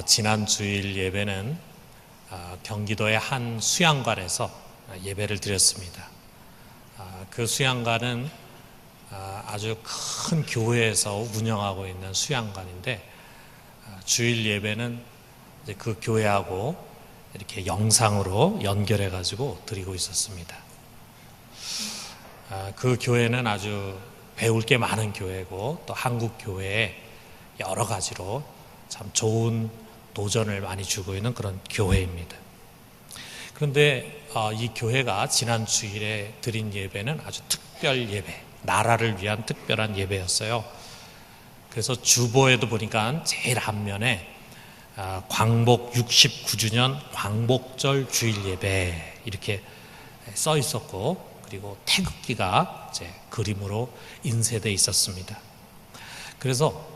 지난 주일 예배는 경기도의 한 수양관에서 예배를 드렸습니다. 그 수양관은 아주 큰 교회에서 운영하고 있는 수양관인데 주일 예배는 이제 그 교회하고 이렇게 영상으로 연결해 가지고 드리고 있었습니다. 그 교회는 아주 배울 게 많은 교회고 또 한국 교회에 여러 가지로 참 좋은 도전을 많이 주고 있는 그런 교회입니다. 그런데 이 교회가 지난 주일에 드린 예배는 아주 특별 예배, 나라를 위한 특별한 예배였어요. 그래서 주보에도 보니까 제일 앞면에 광복 69주년 광복절 주일 예배 이렇게 써 있었고, 그리고 태극기가 이제 그림으로 인쇄되어 있었습니다. 그래서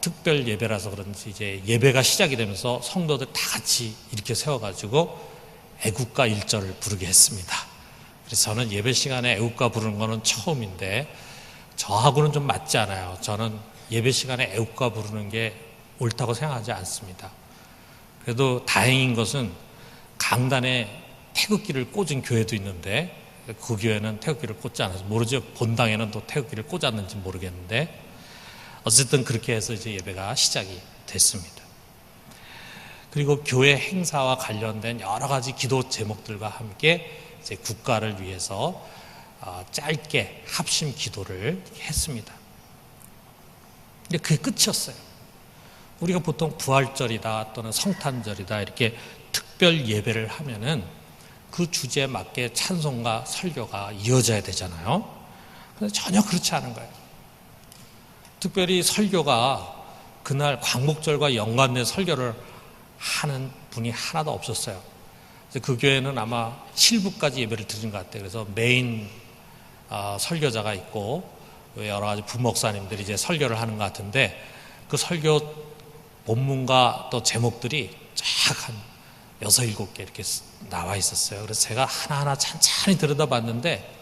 특별 예배라서 그런지 이제 예배가 시작이 되면서 성도들 다 같이 이렇게 세워가지고 애국가 1절을 부르게 했습니다. 그래서 저는 예배 시간에 애국가 부르는 거는 처음인데 저하고는 좀 맞지 않아요. 저는 예배 시간에 애국가 부르는 게 옳다고 생각하지 않습니다. 그래도 다행인 것은 강단에 태극기를 꽂은 교회도 있는데 그 교회는 태극기를 꽂지 않아서 모르죠. 본당에는 또 태극기를 꽂았는지 모르겠는데 어쨌든 그렇게 해서 이제 예배가 시작이 됐습니다. 그리고 교회 행사와 관련된 여러 가지 기도 제목들과 함께 이제 국가를 위해서 짧게 합심 기도를 했습니다. 근데 그게 끝이었어요. 우리가 보통 부활절이다 또는 성탄절이다 이렇게 특별 예배를 하면은 그 주제에 맞게 찬송과 설교가 이어져야 되잖아요. 그런데 전혀 그렇지 않은 거예요. 특별히 설교가 그날 광복절과 연관된 설교를 하는 분이 하나도 없었어요. 그 교회는 아마 7부까지 예배를 드린 것 같아요. 그래서 메인 설교자가 있고 여러 가지 부목사님들이 이제 설교를 하는 것 같은데 그 설교 본문과 또 제목들이 쫙 한 6, 7개 이렇게 나와 있었어요. 그래서 제가 하나하나 찬찬히 들여다봤는데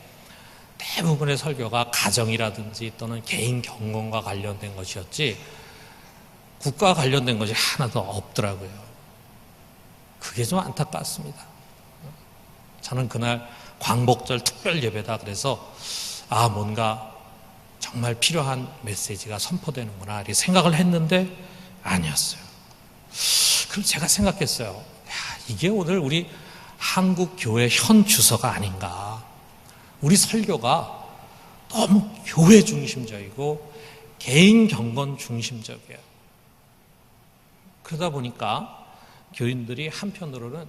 대부분의 설교가 가정이라든지 또는 개인 경건과 관련된 것이었지 국가와 관련된 것이 하나도 없더라고요. 그게 좀 안타깝습니다. 저는 그날 광복절 특별 예배다 그래서 뭔가 정말 필요한 메시지가 선포되는구나 이렇게 생각을 했는데 아니었어요. 그럼 제가 생각했어요. 이게 오늘 우리 한국 교회 현 주소가 아닌가. 우리 설교가 너무 교회 중심적이고 개인 경건 중심적이에요. 그러다 보니까 교인들이 한편으로는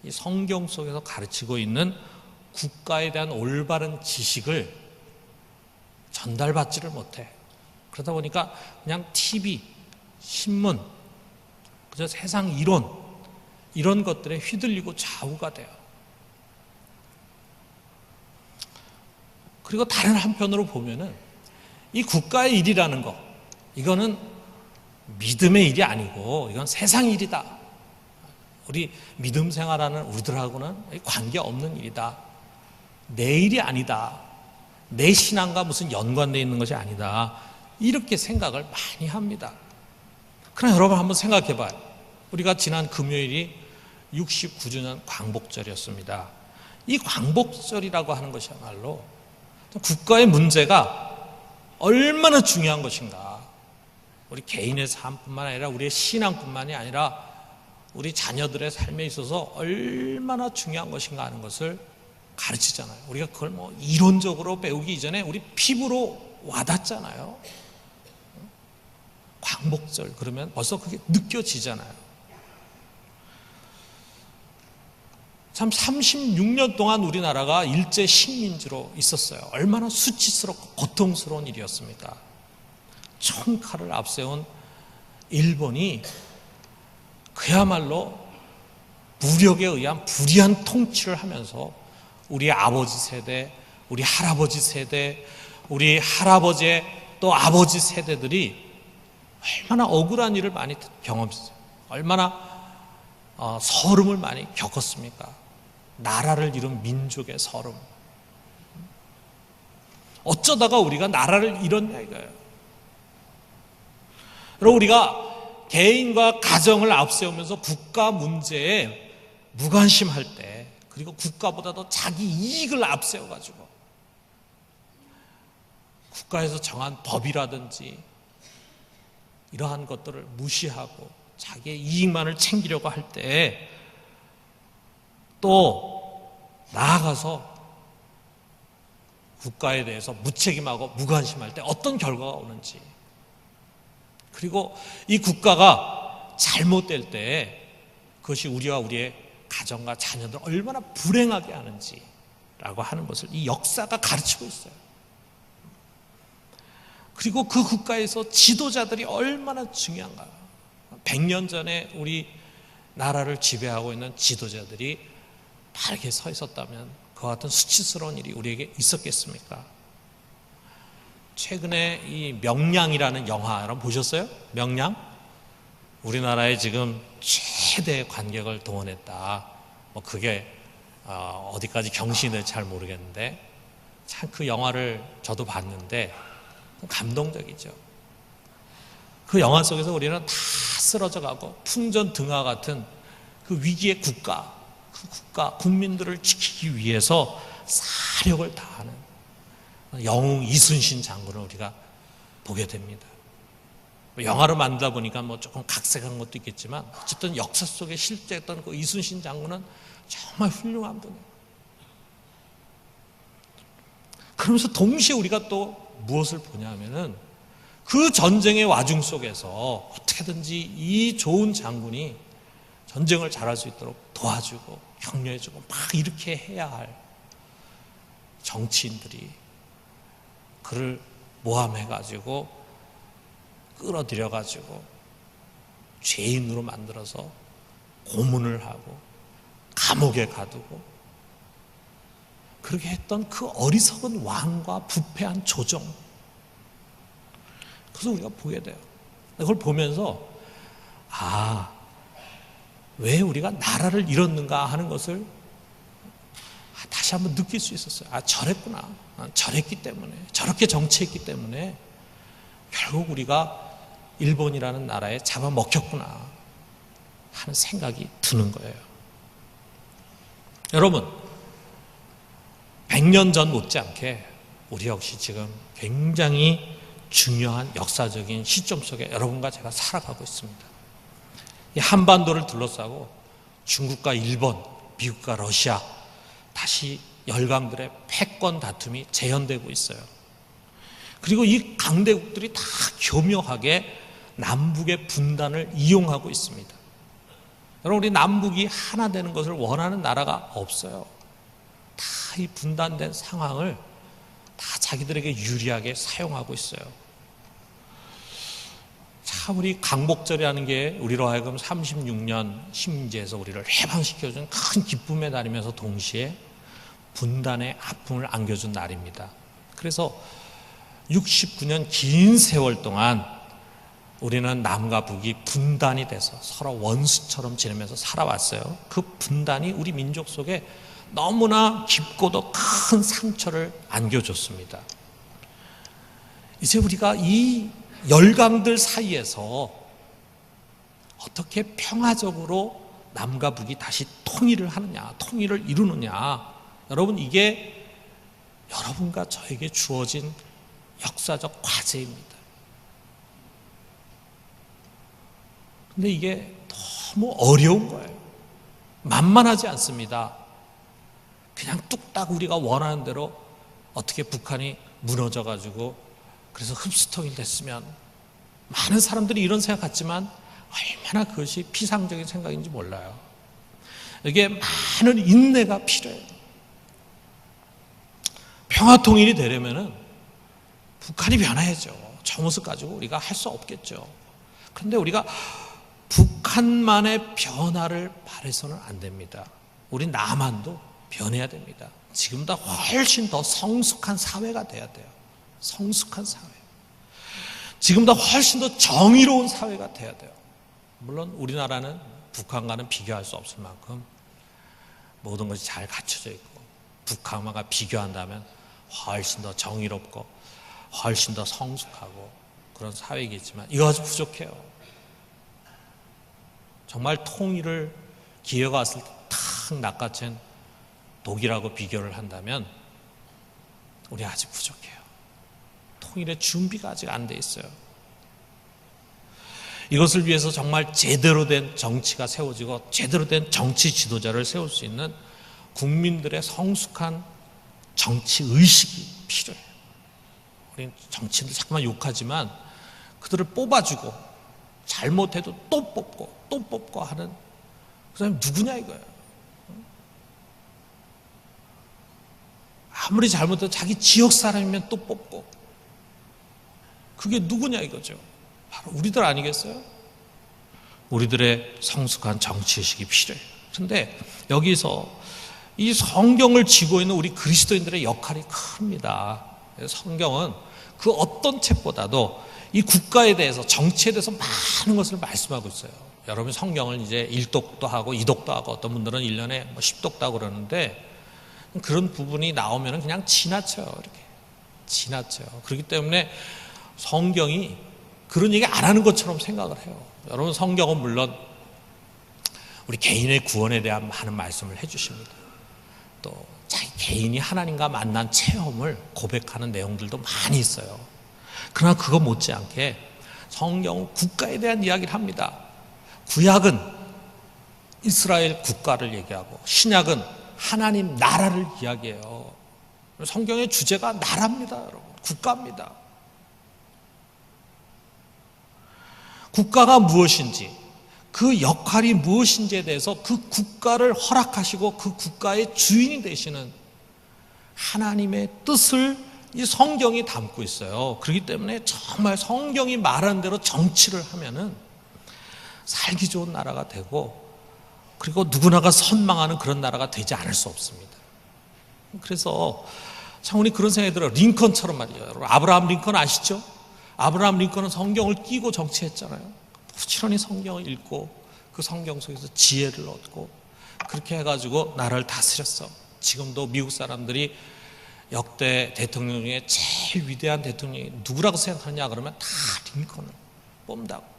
이 성경 속에서 가르치고 있는 국가에 대한 올바른 지식을 전달받지를 못해. 그러다 보니까 그냥 TV, 신문, 그저 세상 이런 것들에 휘둘리고 좌우가 돼요. 그리고 다른 한편으로 보면은 이 국가의 일이라는 거, 이거는 믿음의 일이 아니고 이건 세상 일이다. 우리 믿음 생활하는 우리들하고는 관계없는 일이다. 내 일이 아니다. 내 신앙과 무슨 연관되어 있는 것이 아니다. 이렇게 생각을 많이 합니다. 그러나 여러분 한번 생각해 봐요. 우리가 지난 금요일이 69주년 광복절이었습니다. 이 광복절이라고 하는 것이야말로 국가의 문제가 얼마나 중요한 것인가. 우리 개인의 삶뿐만 아니라 우리의 신앙뿐만이 아니라 우리 자녀들의 삶에 있어서 얼마나 중요한 것인가 하는 것을 가르치잖아요. 우리가 그걸 뭐 이론적으로 배우기 이전에 우리 피부로 와닿잖아요. 광복절 그러면 벌써 그게 느껴지잖아요. 참 36년 동안 우리나라가 일제 식민지로 있었어요. 얼마나 수치스럽고 고통스러운 일이었습니까? 총칼을 앞세운 일본이 그야말로 무력에 의한 불의한 통치를 하면서 우리 아버지 세대, 우리 할아버지 세대, 우리 할아버지의 또 아버지 세대들이 얼마나 억울한 일을 많이 경험했어요. 얼마나 서름을 많이 겪었습니까? 나라를 잃은 민족의 서름. 어쩌다가 우리가 나라를 잃었냐 이거예요. 여러분 우리가 개인과 가정을 앞세우면서 국가 문제에 무관심할 때, 그리고 국가보다도 자기 이익을 앞세워가지고 국가에서 정한 법이라든지 이러한 것들을 무시하고 자기의 이익만을 챙기려고 할 때, 또 나아가서 국가에 대해서 무책임하고 무관심할 때 어떤 결과가 오는지, 그리고 이 국가가 잘못될 때 그것이 우리와 우리의 가정과 자녀들 얼마나 불행하게 하는지라고 하는 것을 이 역사가 가르치고 있어요. 그리고 그 국가에서 지도자들이 얼마나 중요한가. 100년 전에 우리 나라를 지배하고 있는 지도자들이 바르게 서 있었다면 그와 같은 수치스러운 일이 우리에게 있었겠습니까? 최근에 이 명량이라는 영화 여러분 보셨어요? 명량? 우리나라에 지금 최대 관객을 동원했다. 뭐 그게 어디까지 경신이 될지 잘 모르겠는데, 참 그 영화를 저도 봤는데 감동적이죠. 그 영화 속에서 우리는 다 쓰러져가고 풍전등화 같은 그 위기의 국가, 그 국가 국민들을 지키기 위해서 사력을 다하는 영웅 이순신 장군을 우리가 보게 됩니다. 영화로 만들다 보니까 뭐 조금 각색한 것도 있겠지만 어쨌든 역사 속에 실제했던 그 이순신 장군은 정말 훌륭한 분이에요. 그러면서 동시에 우리가 또 무엇을 보냐면은 그 전쟁의 와중 속에서 어떻게든지 이 좋은 장군이 전쟁을 잘할 수 있도록 도와주고 격려해주고 막 이렇게 해야 할 정치인들이 그를 모함해가지고 끌어들여가지고 죄인으로 만들어서 고문을 하고 감옥에 가두고 그렇게 했던 그 어리석은 왕과 부패한 조정, 그래서 우리가 보게 돼요. 그걸 보면서 왜 우리가 나라를 잃었는가 하는 것을 다시 한번 느낄 수 있었어요. 저랬구나. 저랬기 때문에, 저렇게 정치했기 때문에 결국 우리가 일본이라는 나라에 잡아먹혔구나 하는 생각이 드는 거예요. 여러분, 100년 전 못지않게 우리 역시 지금 굉장히 중요한 역사적인 시점 속에 여러분과 제가 살아가고 있습니다. 이 한반도를 둘러싸고 중국과 일본, 미국과 러시아, 다시 열강들의 패권 다툼이 재현되고 있어요. 그리고 이 강대국들이 다 교묘하게 남북의 분단을 이용하고 있습니다. 여러분, 우리 남북이 하나 되는 것을 원하는 나라가 없어요. 다 이 분단된 상황을 다 자기들에게 유리하게 사용하고 있어요. 참 우리 강복절이라는 게 우리로 하여금 36년 식민지에서 우리를 해방시켜준 큰 기쁨의 날이면서 동시에 분단의 아픔을 안겨준 날입니다. 그래서 69년 긴 세월 동안 우리는 남과 북이 분단이 돼서 서로 원수처럼 지내면서 살아왔어요. 그 분단이 우리 민족 속에 너무나 깊고도 큰 상처를 안겨줬습니다. 이제 우리가 이 열강들 사이에서 어떻게 평화적으로 남과 북이 다시 통일을 하느냐, 통일을 이루느냐, 여러분, 이게 여러분과 저에게 주어진 역사적 과제입니다. 근데 이게 너무 어려운 거예요. 만만하지 않습니다. 그냥 뚝딱 우리가 원하는 대로 어떻게 북한이 무너져가지고 그래서 흡수통일 됐으면, 많은 사람들이 이런 생각 같지만 얼마나 그것이 피상적인 생각인지 몰라요. 이게 많은 인내가 필요해요. 평화통일이 되려면은 북한이 변해야죠. 저 모습 가지고 우리가 할 수 없겠죠. 그런데 우리가 북한만의 변화를 바라서는 안 됩니다. 우리 남한도 변해야 됩니다. 지금보다 훨씬 더 성숙한 사회가 돼야 돼요. 성숙한 사회. 지금보다 훨씬 더 정의로운 사회가 돼야 돼요. 물론 우리나라는 북한과는 비교할 수 없을 만큼 모든 것이 잘 갖춰져 있고, 북한과 비교한다면 훨씬 더 정의롭고 훨씬 더 성숙하고 그런 사회이겠지만 이거 아주 부족해요. 정말 통일을 기회가 왔을 때 탁 낚아챈 독일하고 비교를 한다면 우리 아직 부족해요. 통일의 준비가 아직 안 돼 있어요. 이것을 위해서 정말 제대로 된 정치가 세워지고 제대로 된 정치 지도자를 세울 수 있는 국민들의 성숙한 정치 의식이 필요해요. 우리는 정치인들 자꾸만 욕하지만 그들을 뽑아주고 잘못해도 또 뽑고 하는 그 사람이 누구냐 이거예요. 아무리 잘못해도 자기 지역 사람이면 또 뽑고, 그게 누구냐 이거죠. 바로 우리들 아니겠어요? 우리들의 성숙한 정치의식이 필요해요. 그런데 여기서 이 성경을 쥐고 있는 우리 그리스도인들의 역할이 큽니다. 성경은 그 어떤 책보다도 이 국가에 대해서, 정치에 대해서 많은 것을 말씀하고 있어요. 여러분 성경을 이제 1독도 하고 2독도 하고 어떤 분들은 1년에 10독도 하고 그러는데 그런 부분이 나오면 그냥 지나쳐요. 이렇게 지나쳐요. 그렇기 때문에 성경이 그런 얘기 안 하는 것처럼 생각을 해요. 여러분 성경은 물론 우리 개인의 구원에 대한 많은 말씀을 해주십니다. 또 자기 개인이 하나님과 만난 체험을 고백하는 내용들도 많이 있어요. 그러나 그거 못지않게 성경은 국가에 대한 이야기를 합니다. 구약은 이스라엘 국가를 얘기하고 신약은 하나님 나라를 이야기해요. 성경의 주제가 나라입니다, 여러분. 국가입니다. 국가가 무엇인지, 그 역할이 무엇인지에 대해서 그 국가를 허락하시고 그 국가의 주인이 되시는 하나님의 뜻을 이 성경이 담고 있어요. 그렇기 때문에 정말 성경이 말하는 대로 정치를 하면은 살기 좋은 나라가 되고, 그리고 누구나가 선망하는 그런 나라가 되지 않을 수 없습니다. 그래서 참 우리 그런 생각이 들어요. 링컨처럼 말이에요. 여러분 아브라함 링컨 아시죠? 아브라함 링컨은 성경을 끼고 정치했잖아요. 부지런히 성경을 읽고 그 성경 속에서 지혜를 얻고 그렇게 해가지고 나라를 다스렸어. 지금도 미국 사람들이 역대 대통령 중에 제일 위대한 대통령이 누구라고 생각하느냐 그러면 다 링컨을 뽐다고.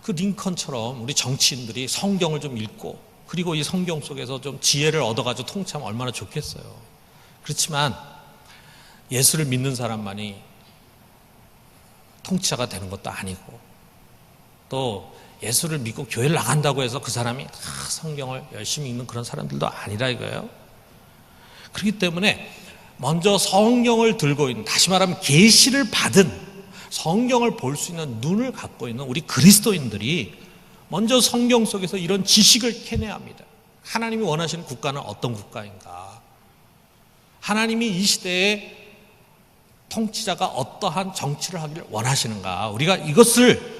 그 링컨처럼 우리 정치인들이 성경을 좀 읽고 그리고 이 성경 속에서 좀 지혜를 얻어가지고 통치하면 얼마나 좋겠어요. 그렇지만 예수를 믿는 사람만이 통치자가 되는 것도 아니고, 또 예수를 믿고 교회를 나간다고 해서 그 사람이 다 성경을 열심히 읽는 그런 사람들도 아니라 이거예요. 그렇기 때문에 먼저 성경을 들고 있는, 다시 말하면 계시를 받은, 성경을 볼 수 있는 눈을 갖고 있는 우리 그리스도인들이 먼저 성경 속에서 이런 지식을 캐내야 합니다. 하나님이 원하시는 국가는 어떤 국가인가? 하나님이 이 시대에 통치자가 어떠한 정치를 하기를 원하시는가? 우리가 이것을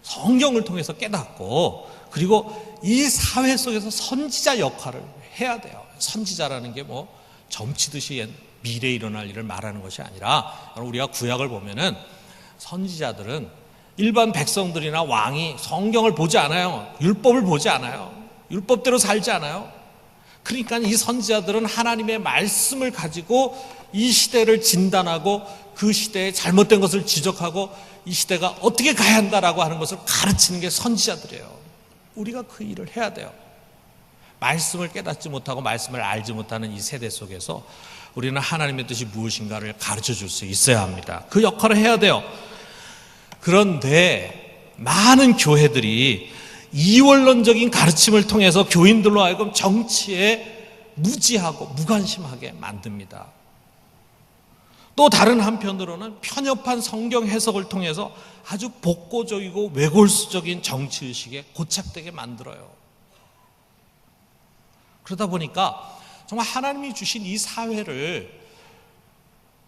성경을 통해서 깨닫고, 그리고 이 사회 속에서 선지자 역할을 해야 돼요. 선지자라는 게 뭐 점치듯이 미래에 일어날 일을 말하는 것이 아니라, 우리가 구약을 보면은 선지자들은 일반 백성들이나 왕이 성경을 보지 않아요. 율법을 보지 않아요. 율법대로 살지 않아요. 그러니까 이 선지자들은 하나님의 말씀을 가지고 이 시대를 진단하고 그 시대에 잘못된 것을 지적하고 이 시대가 어떻게 가야 한다라고 하는 것을 가르치는 게 선지자들이에요. 우리가 그 일을 해야 돼요. 말씀을 깨닫지 못하고 말씀을 알지 못하는 이 세대 속에서 우리는 하나님의 뜻이 무엇인가를 가르쳐 줄 수 있어야 합니다. 그 역할을 해야 돼요. 그런데 많은 교회들이 이원론적인 가르침을 통해서 교인들로 하여금 정치에 무지하고 무관심하게 만듭니다. 또 다른 한편으로는 편협한 성경 해석을 통해서 아주 복고적이고 외골수적인 정치의식에 고착되게 만들어요. 그러다 보니까 정말 하나님이 주신 이 사회를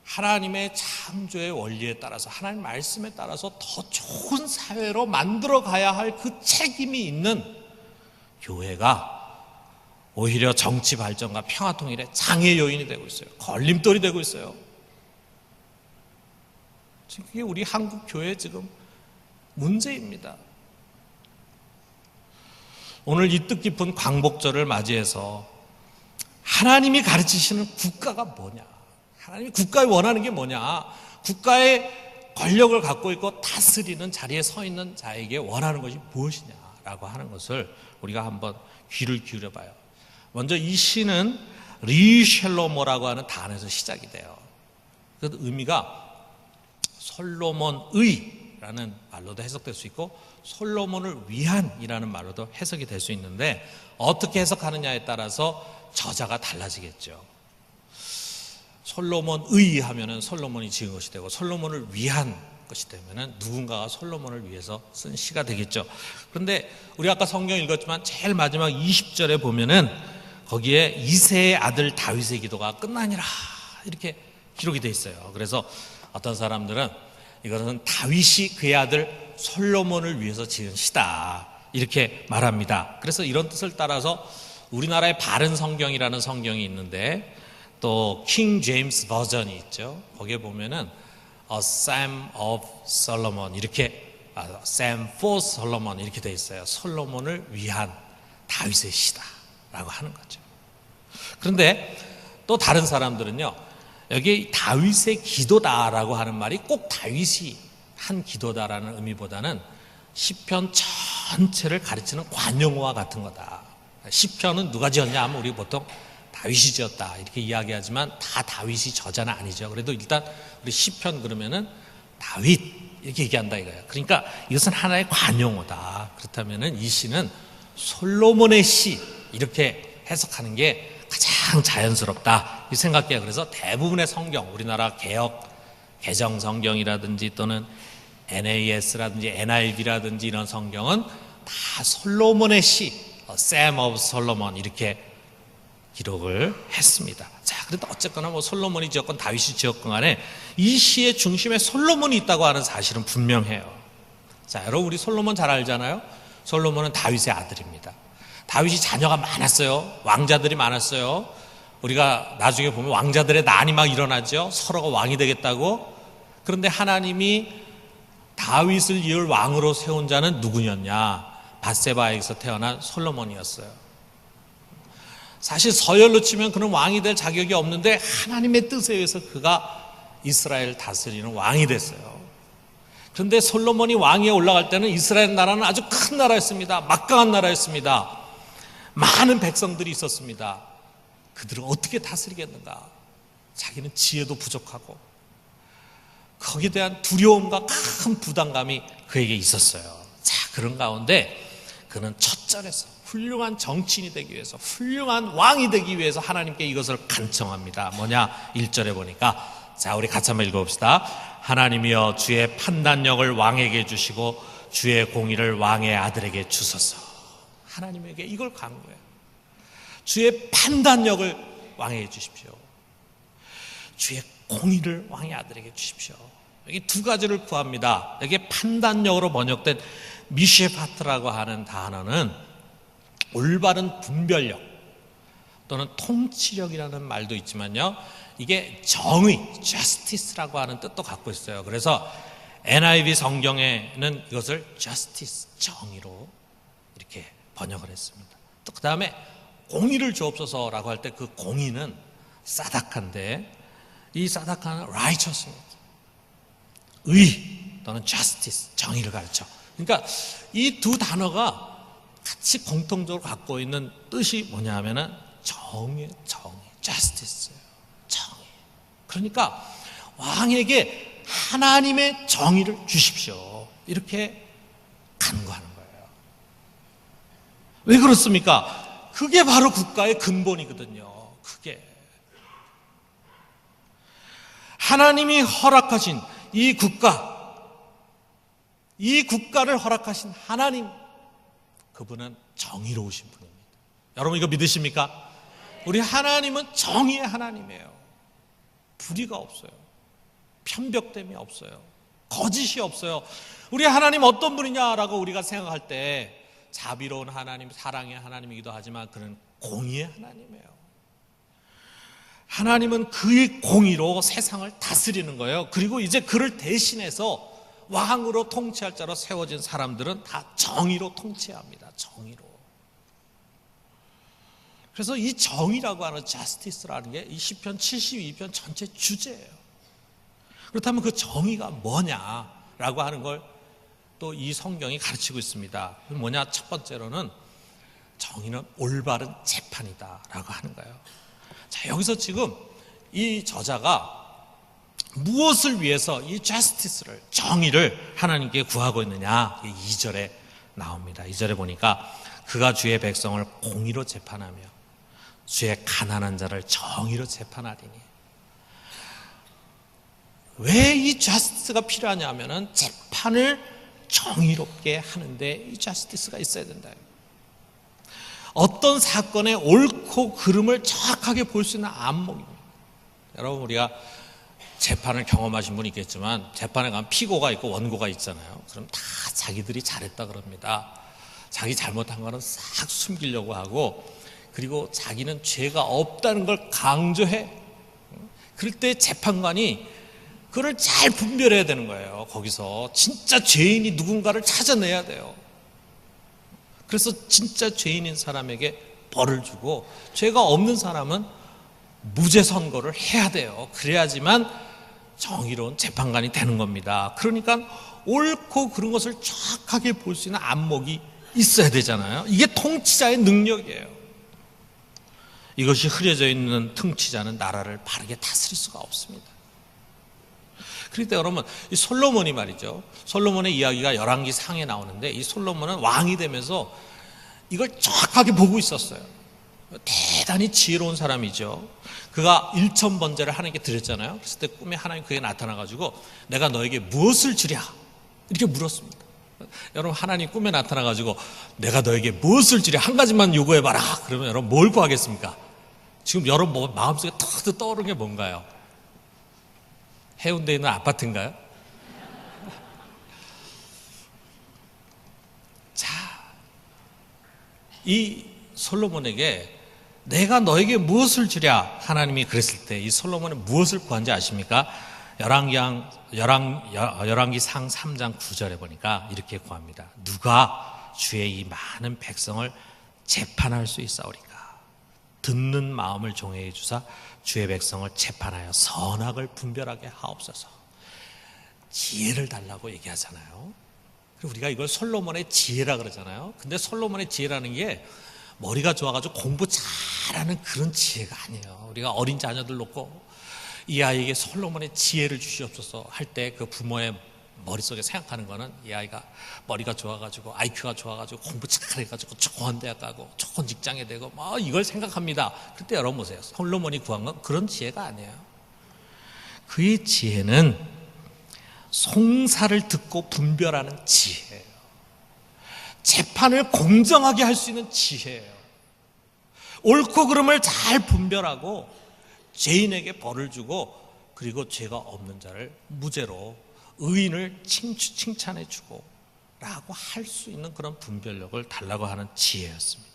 하나님의 창조의 원리에 따라서, 하나님 말씀에 따라서 더 좋은 사회로 만들어 가야 할 그 책임이 있는 교회가 오히려 정치 발전과 평화 통일의 장애 요인이 되고 있어요. 걸림돌이 되고 있어요. 지금 그게 우리 한국 교회의 지금 문제입니다. 오늘 이 뜻깊은 광복절을 맞이해서 하나님이 가르치시는 국가가 뭐냐? 하나님이 국가에 원하는 게 뭐냐? 국가의 권력을 갖고 있고 다스리는 자리에 서 있는 자에게 원하는 것이 무엇이냐라고 라고 하는 것을 우리가 한번 귀를 기울여 봐요. 먼저 이 시는 리샬로모라고 하는 단어에서 시작이 돼요. 그 의미가 솔로몬의라는 말로도 해석될 수 있고 솔로몬을 위한이라는 말로도 해석이 될 수 있는데, 어떻게 해석하느냐에 따라서 저자가 달라지겠죠. 솔로몬의 하면은 솔로몬이 지은 것이 되고, 솔로몬을 위한 것이 되면은 누군가가 솔로몬을 위해서 쓴 시가 되겠죠. 그런데 우리 아까 성경 읽었지만 제일 마지막 20절에 보면은 거기에 이새의 아들 다윗의 기도가 끝나니라 이렇게 기록이 돼 있어요. 그래서 어떤 사람들은 이것은 다윗이 그의 아들 솔로몬을 위해서 지은 시다 이렇게 말합니다. 그래서 이런 뜻을 따라서 우리나라의 바른 성경이라는 성경이 있는데, 또 킹 제임스 버전이 있죠. 거기에 보면은 A Psalm of Solomon 이렇게 Psalm for Solomon 이렇게 돼 있어요. 솔로몬을 위한 다윗의 시다라고 하는 거죠. 그런데 또 다른 사람들은요, 여기 다윗의 기도다라고 하는 말이 꼭 다윗이 한 기도다라는 의미보다는 시편 전체를 가르치는 관용어와 같은 거다. 시편은 누가 지었냐 하면 우리 보통 다윗이 지었다 이렇게 이야기하지만 다 다윗이 저자는 아니죠. 그래도 일단 우리 시편 그러면은 다윗 이렇게 얘기한다 이거예요. 그러니까 이것은 하나의 관용어다. 그렇다면은 이 시는 솔로몬의 시 이렇게 해석하는 게 가장 자연스럽다 이 생각해요. 그래서 대부분의 성경, 우리나라 개정 성경이라든지 또는 NAS라든지 NIV라든지 이런 성경은 다 솔로몬의 시, Psalm of Solomon 이렇게 기록을 했습니다. 자, 그래도 어쨌거나 뭐 솔로몬이 지었건 다윗이 지었건 간에 이 시의 중심에 솔로몬이 있다고 하는 사실은 분명해요. 자, 여러분 우리 솔로몬 잘 알잖아요. 솔로몬은 다윗의 아들입니다. 다윗이 자녀가 많았어요. 왕자들이 많았어요. 우리가 나중에 보면 왕자들의 난이 막 일어나죠. 서로가 왕이 되겠다고. 그런데 하나님이 다윗을 이을 왕으로 세운 자는 누구였냐? 밧세바에서 태어난 솔로몬이었어요. 사실 서열로 치면 그는 왕이 될 자격이 없는데 하나님의 뜻에 의해서 그가 이스라엘을 다스리는 왕이 됐어요. 그런데 솔로몬이 왕위에 올라갈 때는 이스라엘 나라는 아주 큰 나라였습니다. 막강한 나라였습니다. 많은 백성들이 있었습니다. 그들을 어떻게 다스리겠는가? 자기는 지혜도 부족하고 거기에 대한 두려움과 큰 부담감이 그에게 있었어요. 자, 그런 가운데 그는 첫 절에서 훌륭한 정치인이 되기 위해서, 훌륭한 왕이 되기 위해서 하나님께 이것을 간청합니다. 뭐냐? 1절에 보니까, 자, 우리 같이 한번 읽어봅시다. 하나님이여 주의 판단력을 왕에게 주시고 주의 공의를 왕의 아들에게 주소서. 하나님에게 이걸 간구해요. 주의 판단력을 왕에게 주십시오. 주의 공의를 왕의 아들에게 주십시오. 여기 두 가지를 구합니다. 여기 판단력으로 번역된 미쉐파트라고 하는 단어는 올바른 분별력 또는 통치력이라는 말도 있지만요, 이게 정의, justice라고 하는 뜻도 갖고 있어요. 그래서 NIV 성경에는 이것을 justice, 정의로 이렇게 번역을 했습니다. 또 그 다음에 공의를 주옵소서라고 할 때 그 공의는 사닥한데, 이 사닥하는 righteousness, 의 또는 justice, 정의를 가르쳐. 그러니까 이 두 단어가 같이 공통적으로 갖고 있는 뜻이 뭐냐 하면은 정의, justice예요. 정의. 그러니까 왕에게 하나님의 정의를 주십시오. 이렇게 간구하는 거예요. 왜 그렇습니까? 그게 바로 국가의 근본이거든요. 그게 하나님이 허락하신 이 국가를 허락하신 하나님, 그분은 정의로우신 분입니다. 여러분 이거 믿으십니까? 우리 하나님은 정의의 하나님이에요. 불의가 없어요. 편벽됨이 없어요. 거짓이 없어요. 우리 하나님 어떤 분이냐라고 우리가 생각할 때 자비로운 하나님, 사랑의 하나님이기도 하지만 그는 공의의 하나님이에요. 하나님은 그의 공의로 세상을 다스리는 거예요. 그리고 이제 그를 대신해서 왕으로 통치할 자로 세워진 사람들은 다 정의로 통치해야 합니다. 정의로. 그래서 이 정의라고 하는 justice라는 게 이 시편 72편 전체 주제예요. 그렇다면 그 정의가 뭐냐라고 하는 걸 또 이 성경이 가르치고 있습니다. 뭐냐? 첫 번째로는 정의는 올바른 재판이다라고 하는 거예요. 자, 여기서 지금 이 저자가 무엇을 위해서 이 justice를, 정의를 하나님께 구하고 있느냐? 2절에 나옵니다. 2절에 보니까 그가 주의 백성을 공의로 재판하며 주의 가난한 자를 정의로 재판하리니. 왜 이 justice가 필요하냐 하면은 재판을 정의롭게 하는데 이 justice가 있어야 된다. 어떤 사건의 옳고 그름을 정확하게 볼 수 있는 안목입니다. 여러분, 우리가 재판을 경험하신 분이 있겠지만 재판에 가면 피고가 있고 원고가 있잖아요. 그럼 다 자기들이 잘했다 그럽니다. 자기 잘못한 거는 싹 숨기려고 하고, 그리고 자기는 죄가 없다는 걸 강조해. 그럴 때 재판관이 그걸 잘 분별해야 되는 거예요. 거기서 진짜 죄인이 누군가를 찾아내야 돼요. 그래서 진짜 죄인인 사람에게 벌을 주고 죄가 없는 사람은 무죄 선고를 해야 돼요. 그래야지만 정의로운 재판관이 되는 겁니다. 그러니까 옳고 그런 것을 정확하게 볼 수 있는 안목이 있어야 되잖아요. 이게 통치자의 능력이에요. 이것이 흐려져 있는 통치자는 나라를 바르게 다스릴 수가 없습니다. 그럴 때 여러분, 이 솔로몬이 말이죠. 솔로몬의 이야기가 열왕기 상에 나오는데, 이 솔로몬은 왕이 되면서 이걸 정확하게 보고 있었어요. 대단히 지혜로운 사람이죠. 그가 일천번제를 하나님께 드렸잖아요. 그랬을 때 꿈에 하나님 그게 나타나가지고 내가 너에게 무엇을 주랴? 이렇게 물었습니다. 여러분, 하나님 꿈에 나타나가지고 내가 너에게 무엇을 주랴? 한 가지만 요구해봐라. 그러면 여러분 뭘 구하겠습니까? 지금 여러분 마음속에 턱 떠오르는 게 뭔가요? 해운대에 있는 아파트인가요? 자, 이 솔로몬에게 내가 너에게 무엇을 주랴? 하나님이 그랬을 때 이 솔로몬은 무엇을 구한지 아십니까? 열왕기 상 3장 9절에 보니까 이렇게 구합니다. 누가 주의 이 많은 백성을 재판할 수 있사오리까? 듣는 마음을 종해해 주사 주의 백성을 재판하여 선악을 분별하게 하옵소서. 지혜를 달라고 얘기하잖아요. 그리고 우리가 이걸 솔로몬의 지혜라 그러잖아요. 근데 솔로몬의 지혜라는 게 머리가 좋아가지고 공부 잘하는 그런 지혜가 아니에요. 우리가 어린 자녀들 놓고 이 아이에게 솔로몬의 지혜를 주시옵소서 할 때 그 부모의 머릿속에 생각하는 거는 이 아이가 머리가 좋아가지고 IQ가 좋아가지고 공부 잘해가지고 좋은 대학 가고 좋은 직장에 되고 뭐 이걸 생각합니다. 그때 여러분 보세요. 솔로몬이 구한 건 그런 지혜가 아니에요. 그의 지혜는 송사를 듣고 분별하는 지혜예요. 재판을 공정하게 할 수 있는 지혜예요. 옳고 그름을 잘 분별하고 죄인에게 벌을 주고, 그리고 죄가 없는 자를 무죄로 의인을 칭찬해 주고 라고 할 수 있는 그런 분별력을 달라고 하는 지혜였습니다.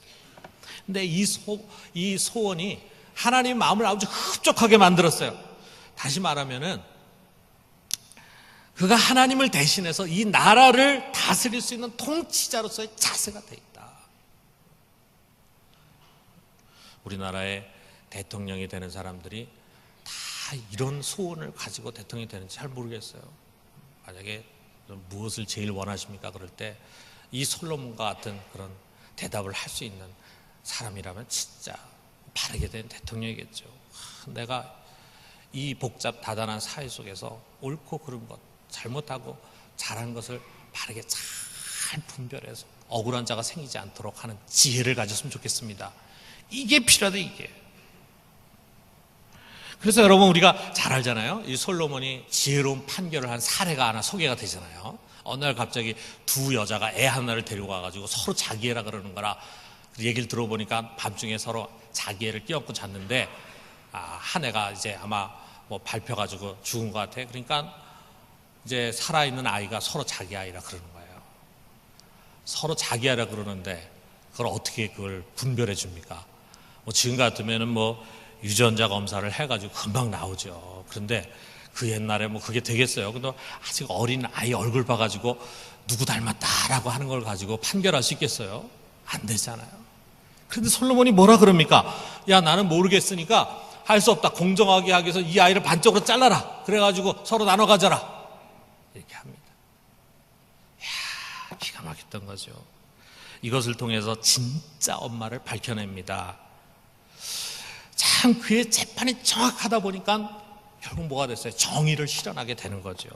근데 이 소원이 하나님 마음을 아주 흡족하게 만들었어요. 다시 말하면은 그가 하나님을 대신해서 이 나라를 다스릴 수 있는 통치자로서의 자세가 돼 있다. 우리나라의 대통령이 되는 사람들이 다 이런 소원을 가지고 대통령이 되는지 잘 모르겠어요. 만약에 무엇을 제일 원하십니까? 그럴 때 이 솔로몬과 같은 그런 대답을 할 수 있는 사람이라면 진짜 바르게 된 대통령이겠죠. 내가 이 복잡 다단한 사회 속에서 옳고 그른 것, 잘못하고 잘한 것을 바르게 잘 분별해서 억울한 자가 생기지 않도록 하는 지혜를 가졌으면 좋겠습니다. 이게 필요하다, 이게. 그래서 여러분, 우리가 잘 알잖아요. 이 솔로몬이 지혜로운 판결을 한 사례가 하나 소개가 되잖아요. 어느 날 갑자기 두 여자가 애 하나를 데리고 와가지고 서로 자기 애라 그러는 거라 얘기를 들어보니까 밤중에 서로 자기 애를 끼얹고 잤는데 한 애가 이제 아마 뭐 밟혀가지고 죽은 것 같아. 그러니까 이제 살아있는 아이가 서로 자기 아이라 그러는 거예요. 서로 자기 아이라 그러는데 그걸 어떻게 그걸 분별해 줍니까? 뭐 지금 같으면은 뭐 유전자 검사를 해가지고 금방 나오죠. 그런데 그 옛날에 뭐 그게 되겠어요. 근데 아직 어린 아이 얼굴 봐가지고 누구 닮았다라고 하는 걸 가지고 판결할 수 있겠어요? 안 되잖아요. 그런데 솔로몬이 뭐라 그럽니까? 야, 나는 모르겠으니까 할 수 없다. 공정하게 하기 위해서 이 아이를 반쪽으로 잘라라. 그래가지고 서로 나눠 가져라. 이렇게 합니다. 야, 정확했던 거죠. 이것을 통해서 진짜 엄마를 밝혀냅니다. 참 그의 재판이 정확하다 보니까 결국 뭐가 됐어요? 정의를 실현하게 되는 거죠.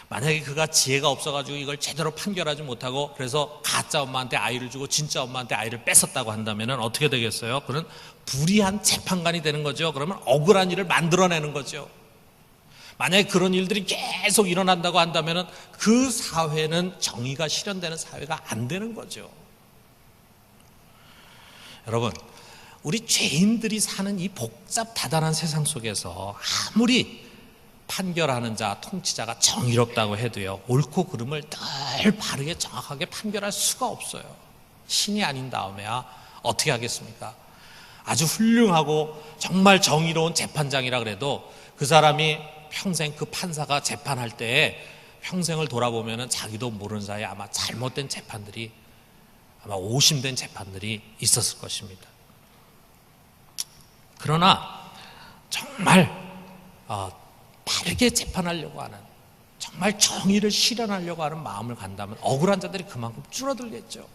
만약에 그가 지혜가 없어가지고 이걸 제대로 판결하지 못하고 그래서 가짜 엄마한테 아이를 주고 진짜 엄마한테 아이를 뺏었다고 한다면 어떻게 되겠어요? 그는 불의한 재판관이 되는 거죠. 그러면 억울한 일을 만들어내는 거죠. 만약에 그런 일들이 계속 일어난다고 한다면 그 사회는 정의가 실현되는 사회가 안 되는 거죠. 여러분, 우리 죄인들이 사는 이 복잡 다단한 세상 속에서 아무리 판결하는 자, 통치자가 정의롭다고 해도요, 옳고 그름을 늘 바르게 정확하게 판결할 수가 없어요. 신이 아닌 다음에야 어떻게 하겠습니까? 아주 훌륭하고 정말 정의로운 재판장이라 그래도 그 사람이 평생 그 판사가 재판할 때에 평생을 돌아보면 자기도 모르는 사이에 아마 잘못된 재판들이 아마 오심된 재판들이 있었을 것입니다. 그러나 정말 바르게 재판하려고 하는, 정말 정의를 실현하려고 하는 마음을 간다면 억울한 자들이 그만큼 줄어들겠죠.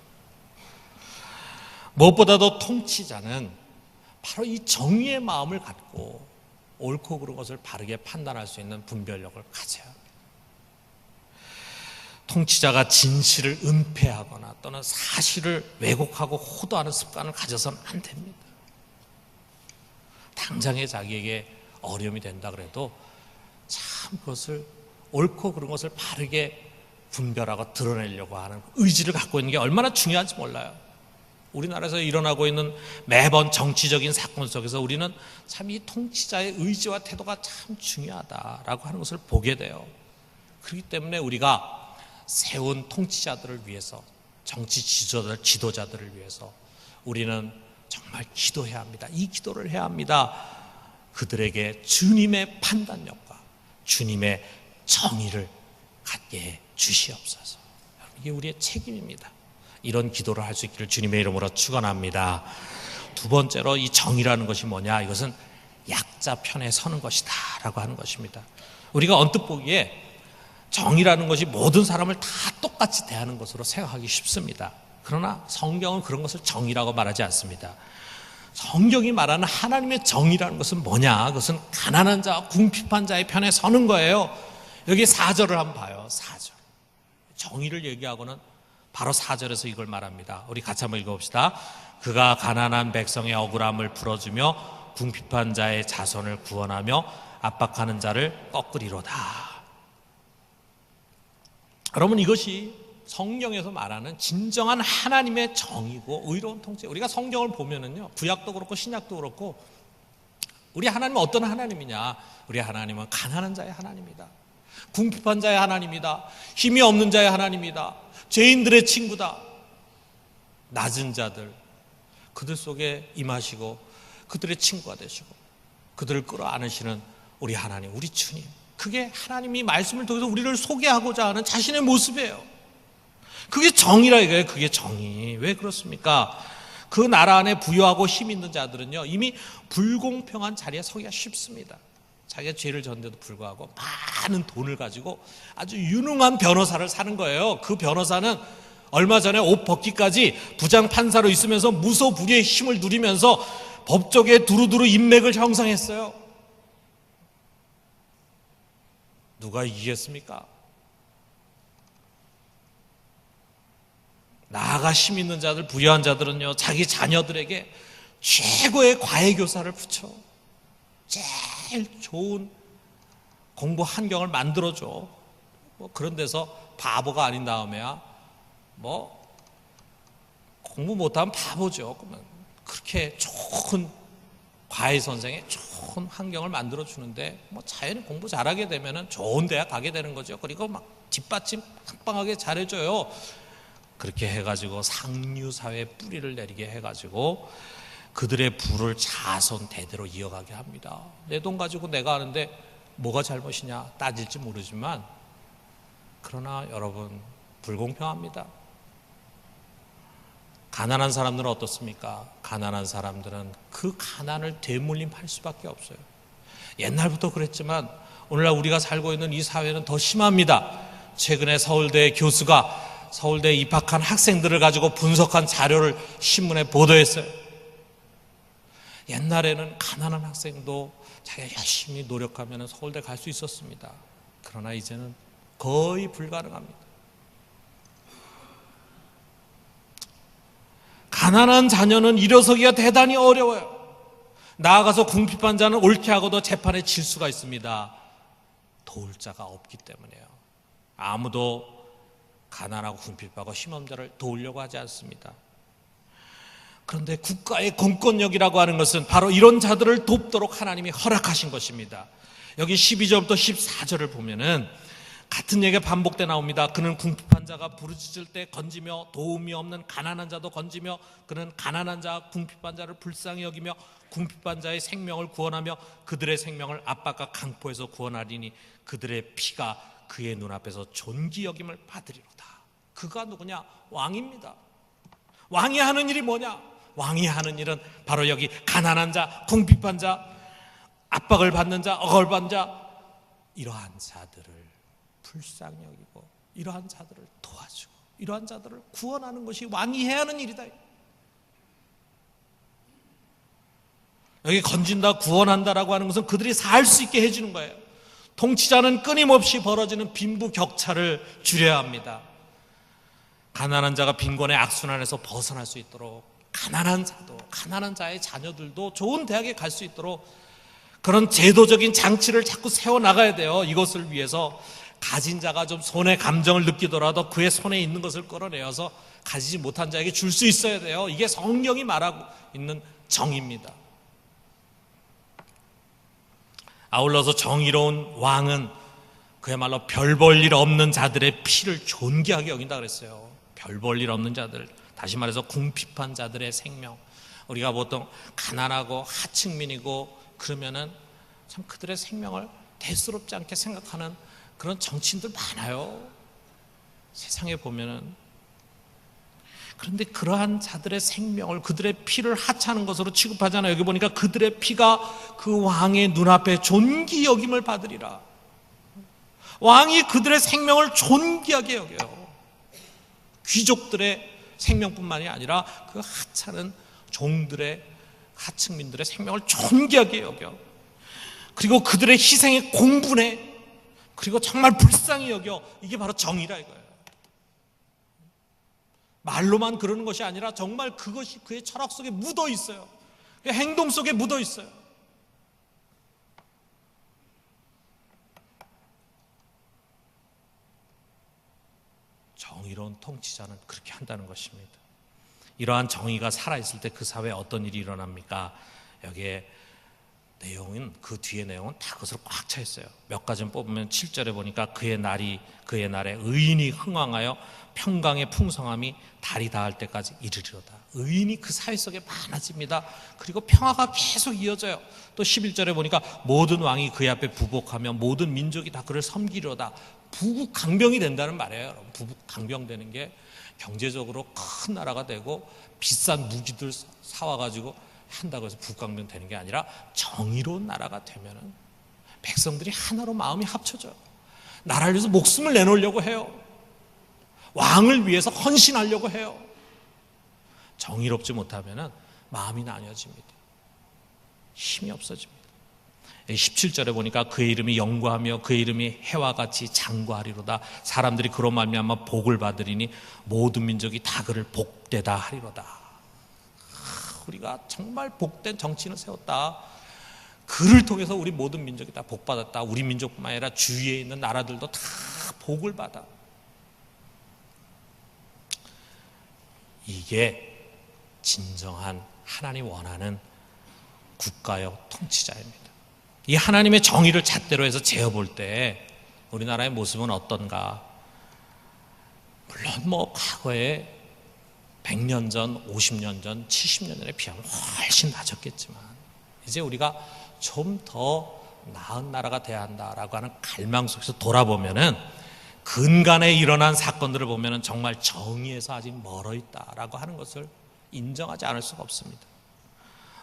무엇보다도 통치자는 바로 이 정의의 마음을 갖고 옳고 그른 것을 바르게 판단할 수 있는 분별력을 가져야 합니다. 통치자가 진실을 은폐하거나 또는 사실을 왜곡하고 호도하는 습관을 가져서는 안 됩니다. 당장에 자기에게 어려움이 된다 그래도 참 그것을 옳고 그른 것을 바르게 분별하고 드러내려고 하는 의지를 갖고 있는 게 얼마나 중요한지 몰라요. 우리나라에서 일어나고 있는 매번 정치적인 사건 속에서 우리는 참 이 통치자의 의지와 태도가 참 중요하다라고 하는 것을 보게 돼요. 그렇기 때문에 우리가 세운 통치자들을 위해서, 정치 지도자들을 위해서 우리는 정말 기도해야 합니다. 이 기도를 해야 합니다. 그들에게 주님의 판단력과 주님의 정의를 갖게 해 주시옵소서. 이게 우리의 책임입니다. 이런 기도를 할 수 있기를 주님의 이름으로 축원합니다. 두 번째로 이 정의라는 것이 뭐냐? 이것은 약자 편에 서는 것이다 라고 하는 것입니다. 우리가 언뜻 보기에 정의라는 것이 모든 사람을 다 똑같이 대하는 것으로 생각하기 쉽습니다. 그러나 성경은 그런 것을 정의라고 말하지 않습니다. 성경이 말하는 하나님의 정의라는 것은 뭐냐? 그것은 가난한 자와 궁핍한 자의 편에 서는 거예요. 여기 4절을 한번 봐요. 4절. 정의를 얘기하고는 바로 4절에서 이걸 말합니다. 우리 같이 한번 읽어봅시다. 그가 가난한 백성의 억울함을 풀어주며 궁핍한 자의 자손을 구원하며 압박하는 자를 꺾으리로다. 여러분, 이것이 성경에서 말하는 진정한 하나님의 정의고 의로운 통치. 우리가 성경을 보면은요, 구약도 그렇고 신약도 그렇고 우리 하나님은 어떤 하나님이냐? 우리 하나님은 가난한 자의 하나님이다. 궁핍한 자의 하나님이다. 힘이 없는 자의 하나님이다. 죄인들의 친구다. 낮은 자들, 그들 속에 임하시고 그들의 친구가 되시고 그들을 끌어안으시는 우리 하나님, 우리 주님. 그게 하나님이 말씀을 통해서 우리를 소개하고자 하는 자신의 모습이에요. 그게 정의라 이거예요. 그게 정의. 왜 그렇습니까? 그 나라 안에 부유하고 힘 있는 자들은요, 이미 불공평한 자리에 서기가 쉽습니다. 자기가 죄를 졌는데도 불구하고 많은 돈을 가지고 아주 유능한 변호사를 사는 거예요. 그 변호사는 얼마 전에 옷 벗기까지 부장 판사로 있으면서 무소불위의 힘을 누리면서 법조계에 두루두루 인맥을 형성했어요. 누가 이기겠습니까? 나아가 힘 있는 자들, 부유한 자들은요, 자기 자녀들에게 최고의 과외교사를 붙여 제일 좋은 공부 환경을 만들어줘. 그런 데서 바보가 아닌 다음에야 공부 못하면 바보죠. 그러면 그렇게 좋은 과외 선생의 좋은 환경을 만들어주는데 자연히 공부 잘하게 되면 좋은 대학 가게 되는 거죠. 그리고 막 뒷받침 빵빵하게 잘해줘요. 그렇게 해가지고 상류사회에 뿌리를 내리게 해가지고 그들의 부를 자손 대대로 이어가게 합니다. 내 돈 가지고 내가 하는데 뭐가 잘못이냐 따질지 모르지만, 그러나 여러분, 불공평합니다. 가난한 사람들은 어떻습니까? 가난한 사람들은 그 가난을 되물림할 수밖에 없어요. 옛날부터 그랬지만 오늘날 우리가 살고 있는 이 사회는 더 심합니다. 최근에 서울대 교수가 서울대에 입학한 학생들을 가지고 분석한 자료를 신문에 보도했어요. 옛날에는 가난한 학생도 자기가 열심히 노력하면 서울대 갈 수 있었습니다. 그러나 이제는 거의 불가능합니다. 가난한 자녀는 일어서기가 대단히 어려워요. 나아가서 궁핍한 자는 옳게 하고도 재판에 질 수가 있습니다. 도울 자가 없기 때문이에요. 아무도 가난하고 궁핍하고 힘없는 자를 도우려고 하지 않습니다. 그런데 국가의 공권력이라고 하는 것은 바로 이런 자들을 돕도록 하나님이 허락하신 것입니다. 여기 12절부터 14절을 보면은 같은 얘기가 반복돼 나옵니다. 그는 궁핍한 자가 부르짖을 때 건지며 도움이 없는 가난한 자도 건지며 그는 가난한 자 궁핍한 자를 불쌍히 여기며 궁핍한 자의 생명을 구원하며 그들의 생명을 압박과 강포에서 구원하리니 그들의 피가 그의 눈앞에서 존귀 여김을 받으리로다. 그가 누구냐? 왕입니다. 왕이 하는 일이 뭐냐? 왕이 하는 일은 바로 여기 가난한 자, 궁핍한 자, 압박을 받는 자, 억울한 자, 이러한 자들을 불쌍히 여기고 이러한 자들을 도와주고 이러한 자들을 구원하는 것이 왕이 해야 하는 일이다. 여기 건진다, 구원한다라고 하는 것은 그들이 살 수 있게 해주는 거예요. 통치자는 끊임없이 벌어지는 빈부격차를 줄여야 합니다. 가난한 자가 빈곤의 악순환에서 벗어날 수 있도록 가난한 자도, 가난한 자의 자녀들도 좋은 대학에 갈 수 있도록 그런 제도적인 장치를 자꾸 세워나가야 돼요. 이것을 위해서 가진 자가 좀 손해 감정을 느끼더라도 그의 손에 있는 것을 끌어내어서 가지지 못한 자에게 줄 수 있어야 돼요. 이게 성경이 말하고 있는 정의입니다. 아울러서 정의로운 왕은 그야말로 별 볼 일 없는 자들의 피를 존귀하게 여긴다 그랬어요. 별 볼 일 없는 자들, 다시 말해서 궁핍한 자들의 생명. 우리가 보통 가난하고 하층민이고 그러면은 참 그들의 생명을 대수롭지 않게 생각하는 그런 정치인들 많아요. 세상에 보면은. 그런데 그러한 자들의 생명을, 그들의 피를 하찮은 것으로 취급하잖아요. 여기 보니까 그들의 피가 그 왕의 눈앞에 존귀 여김을 받으리라. 왕이 그들의 생명을 존귀하게 여겨요. 귀족들의 생명뿐만이 아니라 그 하찮은 종들의, 하층민들의 생명을 존귀하게 여겨. 그리고 그들의 희생에 공분해. 그리고 정말 불쌍히 여겨. 이게 바로 정의라 이거예요. 말로만 그러는 것이 아니라 정말 그것이 그의 철학 속에 묻어 있어요. 그의 행동 속에 묻어 있어요. 정의로운 통치자는 그렇게 한다는 것입니다. 이러한 정의가 살아있을 때 그 사회에 어떤 일이 일어납니까? 여기에 내용은, 그 뒤에 내용은 다 그것으로 꽉 차 있어요. 몇 가지 뽑으면 7절에 보니까 그의 날에 의인이 흥왕하여 평강의 풍성함이 달이 닿을 때까지 이르리로다. 의인이 그 사회 속에 많아집니다. 그리고 평화가 계속 이어져요. 또 11절에 보니까 모든 왕이 그의 앞에 부복하며 모든 민족이 다 그를 섬기리로다. 부국강병이 된다는 말이에요. 여러분, 부국강병되는 게 경제적으로 큰 나라가 되고 비싼 무기들 사와가지고 한다고 해서 부국강병 되는 게 아니라 정의로운 나라가 되면은 백성들이 하나로 마음이 합쳐져요. 나라를 위해서 목숨을 내놓으려고 해요. 왕을 위해서 헌신하려고 해요. 정의롭지 못하면은 마음이 나뉘어집니다. 힘이 없어집니다. 17절에 보니까 그의 이름이 영구하며 그의 이름이 해와 같이 장구하리로다. 사람들이 그로 말미암아 복을 받으리니 모든 민족이 다 그를 복되다 하리로다. 우리가 정말 복된 정치인을 세웠다. 그를 통해서 우리 모든 민족이 다 복받았다. 우리 민족뿐만 아니라 주위에 있는 나라들도 다 복을 받아. 이게 진정한 하나님 원하는 국가요 통치자입니다. 이 하나님의 정의를 잣대로 해서 재어볼 때 우리나라의 모습은 어떤가? 물론 과거에 100년 전, 50년 전, 70년 전에 비하면 훨씬 나아졌겠지만 이제 우리가 좀 더 나은 나라가 돼야 한다라고 하는 갈망 속에서 돌아보면은 근간에 일어난 사건들을 보면은 정말 정의에서 아직 멀어 있다라고 하는 것을 인정하지 않을 수가 없습니다.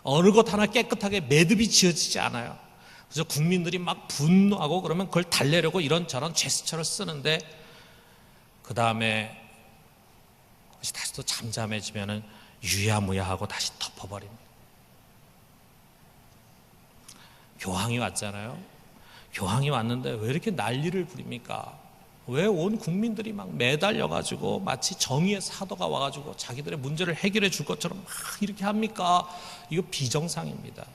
어느 것 하나 깨끗하게 매듭이 지어지지 않아요. 그래서 국민들이 막 분노하고 그러면 그걸 달래려고 이런저런 제스처를 쓰는데 그 다음에 다시 또 잠잠해지면은 유야무야하고 다시 덮어버립니다. 교황이 왔잖아요. 교황이 왔는데 왜 이렇게 난리를 부립니까? 왜 온 국민들이 막 매달려가지고 마치 정의의 사도가 와가지고 자기들의 문제를 해결해 줄 것처럼 막 이렇게 합니까? 이거 비정상입니다.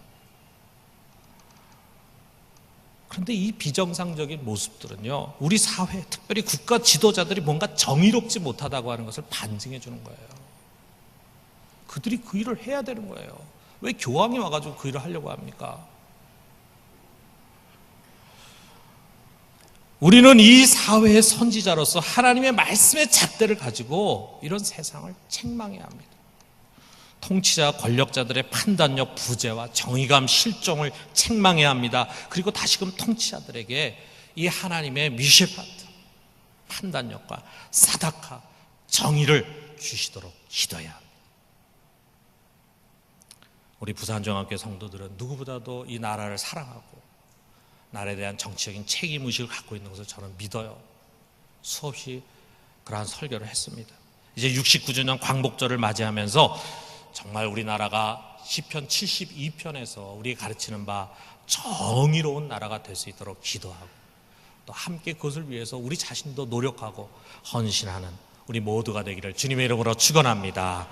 그런데 이 비정상적인 모습들은요, 우리 사회, 특별히 국가 지도자들이 뭔가 정의롭지 못하다고 하는 것을 반증해 주는 거예요. 그들이 그 일을 해야 되는 거예요. 왜 교황이 와가지고 그 일을 하려고 합니까? 우리는 이 사회의 선지자로서 하나님의 말씀의 잣대를 가지고 이런 세상을 책망해야 합니다. 통치자, 권력자들의 판단력 부재와 정의감 실종을 책망해야 합니다. 그리고 다시금 통치자들에게 이 하나님의 미쉐파트, 판단력과 사다카, 정의를 주시도록 기도해야 합니다. 우리 부산종합교회 성도들은 누구보다도 이 나라를 사랑하고 나라에 대한 정치적인 책임의식을 갖고 있는 것을 저는 믿어요. 수없이 그러한 설교를 했습니다. 이제 69주년 광복절을 맞이하면서 정말 우리나라가 시편 72편에서 우리가 가르치는 바 정의로운 나라가 될 수 있도록 기도하고 또 함께 그것을 위해서 우리 자신도 노력하고 헌신하는 우리 모두가 되기를 주님의 이름으로 축원합니다.